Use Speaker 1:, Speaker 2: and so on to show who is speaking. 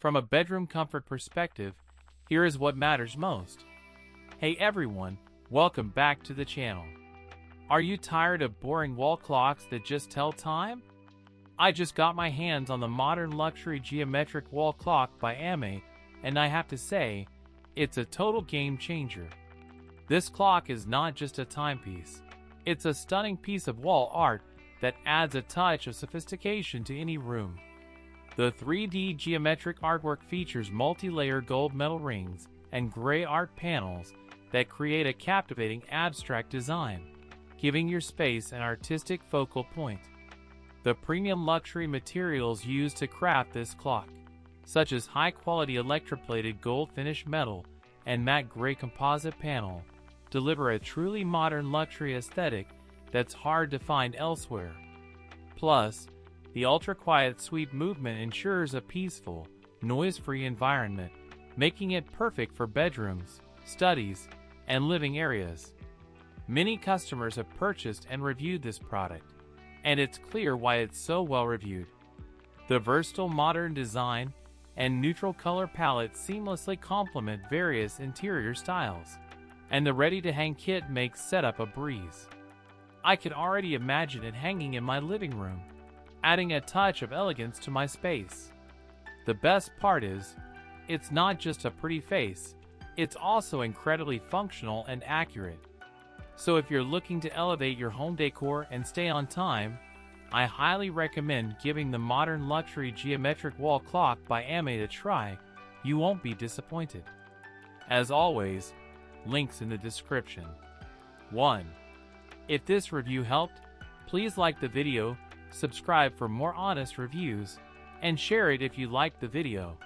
Speaker 1: From a bedroom comfort perspective, here is what matters most. Hey everyone, welcome back to the channel. Are you tired of boring wall clocks that just tell time? I just got my hands on the modern luxury geometric wall clock by AME, and I have to say, it's a total game changer. This clock is not just a timepiece. It's a stunning piece of wall art that adds a touch of sophistication to any room. The 3D geometric artwork features multi-layer gold metal rings and gray art panels that create a captivating abstract design, giving your space an artistic focal point. The premium luxury materials used to craft this clock, such as high-quality electroplated gold finish metal and matte gray composite panel, deliver a truly modern luxury aesthetic that's hard to find elsewhere. Plus, the ultra-quiet sweep movement ensures a peaceful, noise-free environment, making it perfect for bedrooms, studies, and living areas. Many customers have purchased and reviewed this product, and it's clear why it's so well reviewed. The versatile modern design and neutral color palette seamlessly complement various interior styles, and the ready-to-hang kit makes setup a breeze. I can already imagine it hanging in my living room, adding a touch of elegance to my space. The best part is, it's not just a pretty face, it's also incredibly functional and accurate. So if you're looking to elevate your home decor and stay on time, I highly recommend giving the modern luxury geometric wall clock by AME a try. You won't be disappointed. As always, links in the description. 1. If this review helped, please like the video, subscribe for more honest reviews, and share it if you liked the video.